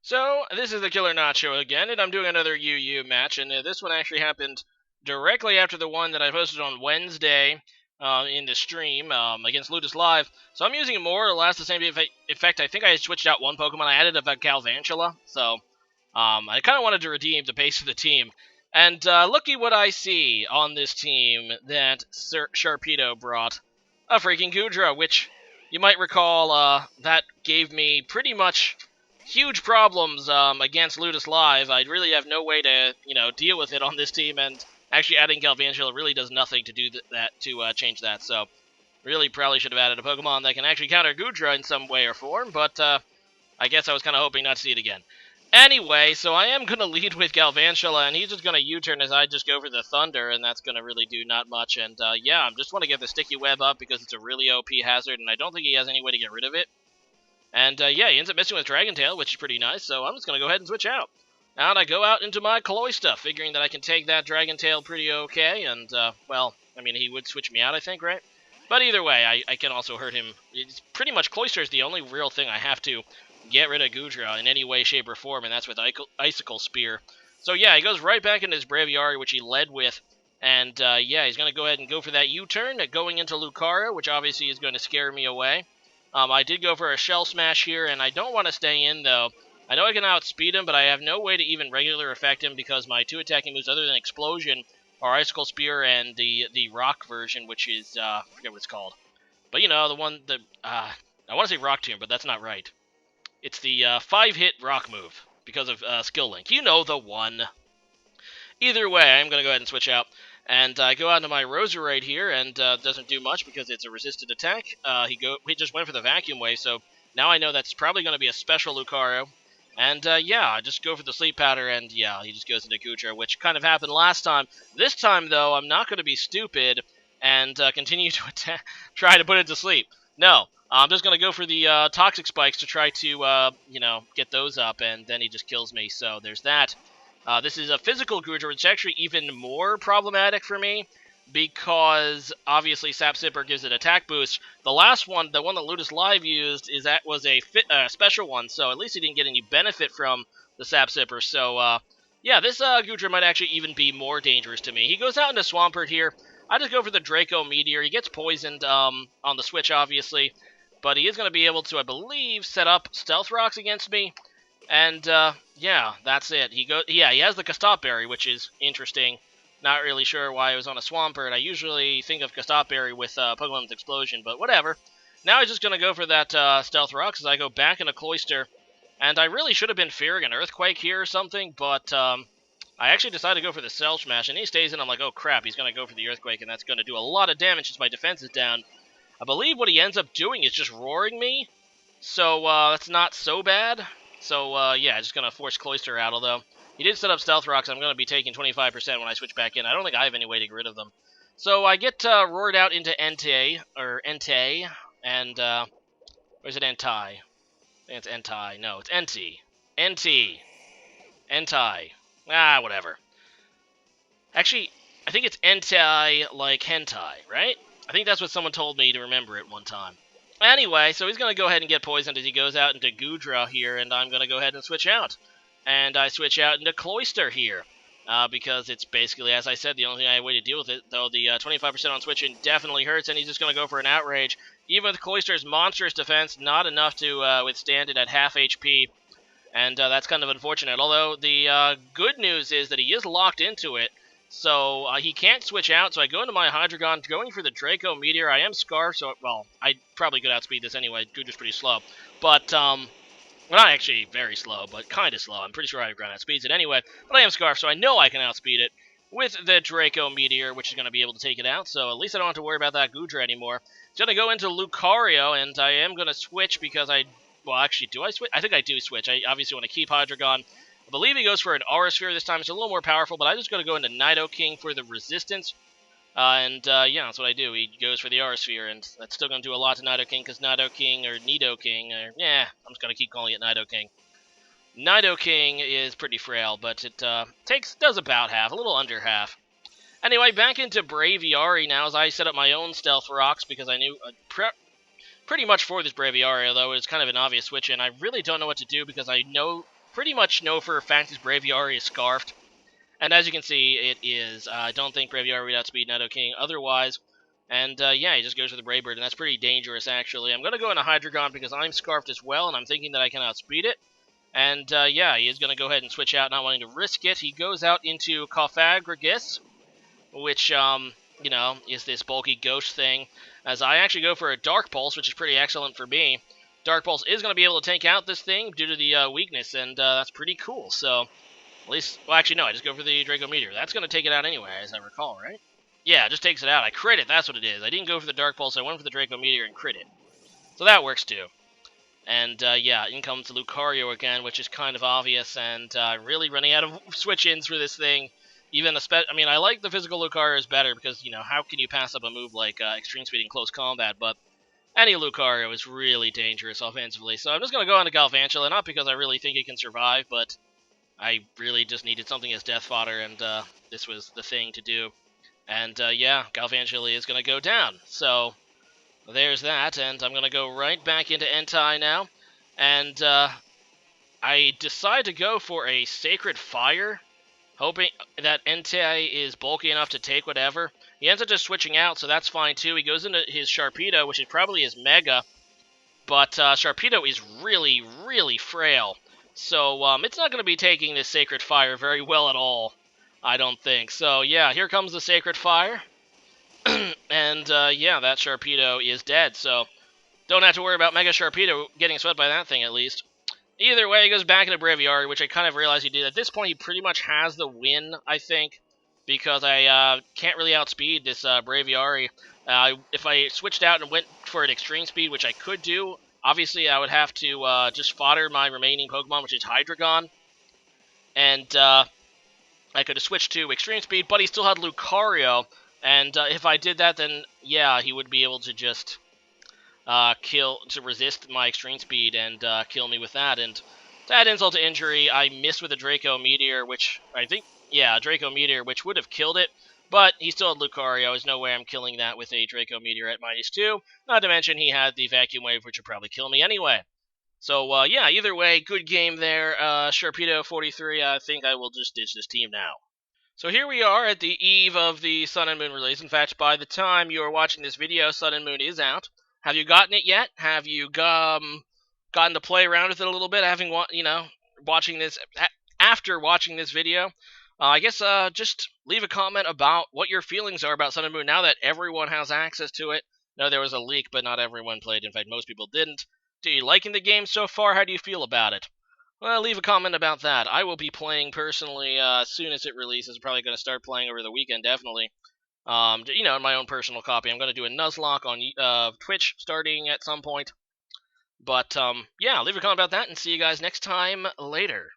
So, this is the Killer Nacho again, and I'm doing another UU match, and this one actually happened directly after the one that I posted on Wednesday in the stream against Ludus Live. So I'm using more or less the same effect. I think I switched out one Pokemon. I added a Galvantula, so I kind of wanted to redeem the base of the team. And looky what I see on this team that Sharpedo brought. A freaking Goodra, which you might recall that gave me pretty much huge problems against Ludus Live. I really have no way to, deal with it on this team, and actually adding Galvantula really does nothing to do to change that. So, really probably should have added a Pokemon that can actually counter Goodra in some way or form, but I guess I was kind of hoping not to see it again. Anyway, so I am going to lead with Galvantula, and he's just going to U-turn as I just go for the Thunder, and that's going to really do not much. And yeah, I just want to get the Sticky Web up because it's a really OP hazard, and I don't think he has any way to get rid of it. And yeah, he ends up missing with Dragon Tail, which is pretty nice, so I'm just going to go ahead and switch out. Out I go out into my Cloyster, figuring that I can take that Dragon Tail pretty okay, and, well, I mean, he would switch me out, I think, right? But either way, I can also hurt him. It's pretty much Cloyster is the only real thing I have to get rid of Goodra in any way, shape, or form, and that's with Icicle Spear. So yeah, he goes right back into his Braviary, which he led with, and yeah, he's going to go ahead and go for that U-turn, going into Lucario, which obviously is going to scare me away. I did go for a Shell Smash here, and I don't want to stay in, though. I know I can outspeed him, but I have no way to even regular affect him because my two attacking moves other than Explosion are Icicle Spear and the Rock version, which is, I forget what it's called. But, the one, I want to say Rock Tomb, but that's not right. It's the 5-hit Rock move because of Skill Link. You know the one. Either way, I'm going to go ahead and switch out. And I go out into my Roserade here, and doesn't do much because it's a resisted attack. He just went for the Vacuum Wave, so now I know that's probably going to be a special Lucario. And yeah, I just go for the Sleep Powder, and yeah, he just goes into Goodra, which kind of happened last time. This time, though, I'm not going to be stupid and continue to try to put it to sleep. No, I'm just going to go for the Toxic Spikes to try to, get those up, and then he just kills me, so there's that. This is a physical Goodra, which is actually even more problematic for me because obviously Sap Sipper gives it attack boost. The last one, the one that Ludus Live used, was a special one, so at least he didn't get any benefit from the Sap Sipper. So yeah, this Goodra might actually even be more dangerous to me. He goes out into Swampert here. I just go for the Draco Meteor. He gets poisoned on the switch, obviously, but he is going to be able to, I believe, set up Stealth Rocks against me. And, yeah, that's it. He has the Custop Berry, which is interesting. Not really sure why it was on a Swampert. I usually think of Custop Berry with Pokemon's Explosion, but whatever. Now he's just going to go for that Stealth Rocks as I go back into Cloyster. And I really should have been fearing an Earthquake here or something, but I actually decided to go for the Cell Smash, and he stays in. I'm like, oh crap, he's going to go for the Earthquake, and that's going to do a lot of damage since my defense is down. I believe what he ends up doing is just roaring me, so that's not so bad. So, yeah, just going to force Cloyster out, although he did set up Stealth Rocks. I'm going to be taking 25% when I switch back in. I don't think I have any way to get rid of them. So I get roared out into Entei, and, where's it Entei? I think it's Entei. No, it's Entei. Entei. Whatever. Actually, I think it's Entei like Hentai, right? I think that's what someone told me to remember it one time. Anyway, so he's going to go ahead and get poisoned as he goes out into Goodra here, and I'm going to go ahead and switch out. And I switch out into Cloyster here, because it's basically, as I said, the only way to deal with it, though the 25% on switching definitely hurts, and he's just going to go for an Outrage. Even with Cloyster's monstrous defense, not enough to withstand it at half HP, and that's kind of unfortunate. Although the good news is that he is locked into it, so he can't switch out, so I go into my Hydreigon, going for the Draco Meteor. I am Scarf, so, well, I probably could outspeed this anyway. Goodra's pretty slow. But, well, not actually very slow, but kind of slow. I'm pretty sure Hydreigon outspeeds it anyway. But I am Scarf, so I know I can outspeed it with the Draco Meteor, which is going to be able to take it out. So at least I don't have to worry about that Goodra anymore. It's going to go into Lucario, and I am going to switch because well, actually, do I switch? I think I do switch. I obviously want to keep Hydreigon. I believe he goes for an Aura Sphere this time. It's a little more powerful, but I'm just going to go into Nidoking for the resistance. Yeah, that's what I do. He goes for the Aura Sphere, and that's still going to do a lot to Nidoking, because Nidoking, or Nidoking, yeah, I'm just going to keep calling it Nidoking. Nidoking is pretty frail, but it does about half, a little under half. Anyway, back into Braviary now, as I set up my own Stealth Rocks, because I knew pretty much for this Braviary, although it was kind of an obvious switch, and I really don't know what to do, because I know pretty much know for a fact his Braviary is scarfed. And as you can see, it is. I don't think Braviary would outspeed Nidoking otherwise. And yeah, he just goes for the Brave Bird, and that's pretty dangerous, actually. I'm going to go into Hydreigon because I'm scarfed as well, and I'm thinking that I can outspeed it. And yeah, he is going to go ahead and switch out, not wanting to risk it. He goes out into Cofagrigus, which, you know, is this bulky ghost thing. As I actually go for a Dark Pulse, which is pretty excellent for me. Dark Pulse is going to be able to take out this thing due to the weakness, and that's pretty cool. So, at least, well, actually, no, I just go for the Draco Meteor. That's going to take it out anyway, as I recall, right? Yeah, it just takes it out. I crit it, that's what it is. I didn't go for the Dark Pulse, I went for the Draco Meteor and crit it. So that works too. And yeah, in comes Lucario again, which is kind of obvious, and really running out of switch-ins for this thing. Even I mean, I like the physical Lucario's better because, you know, how can you pass up a move like Extreme Speed in close combat, but any Lucario is really dangerous offensively. So I'm just going to go on to Galvantula, not because I really think it can survive, but I really just needed something as death fodder, and this was the thing to do. And yeah, Galvantula is going to go down. So there's that, and I'm going to go right back into Entei now. And I decide to go for a Sacred Fire, hoping that Entei is bulky enough to take whatever. He ends up just switching out, so that's fine too. He goes into his Sharpedo, which is probably his Mega, but Sharpedo is really, really frail. So it's not going to be taking this Sacred Fire very well at all, I don't think. So yeah, here comes the Sacred Fire. And yeah, that Sharpedo is dead, so don't have to worry about Mega Sharpedo getting swept by that thing, at least. Either way, he goes back into Braviary, which I kind of realized he did. At this point, he pretty much has the win, I think, because I can't really outspeed this Braviary. If I switched out and went for an Extreme Speed, which I could do, obviously I would have to just fodder my remaining Pokemon, which is Hydreigon. And I could have switched to Extreme Speed, but he still had Lucario. And if I did that, then yeah, he would be able to just resist my Extreme Speed and kill me with that. And to add insult to injury, I missed with a Draco Meteor, which I think, yeah, Draco Meteor, which would have killed it. But he still had Lucario. There's no way I'm killing that with a Draco Meteor at -2. Not to mention he had the Vacuum Wave, which would probably kill me anyway. So, yeah, either way, good game there. Sharpedo43, I think I will just ditch this team now. So here we are at the eve of the Sun and Moon release. In fact, by the time you are watching this video, Sun and Moon is out. Have you gotten it yet? Have you gotten to play around with it a little bit, having watching this after watching this video? I guess just leave a comment about what your feelings are about Sun and Moon now that everyone has access to it. No, there was a leak, but not everyone played. In fact, most people didn't. Do you liking the game so far? How do you feel about it? Well, leave a comment about that. I will be playing personally as soon as it releases. I'm probably going to start playing over the weekend, definitely. You know, in my own personal copy. I'm going to do a Nuzlocke on Twitch starting at some point. But, yeah, leave a comment about that, and see you guys next time later.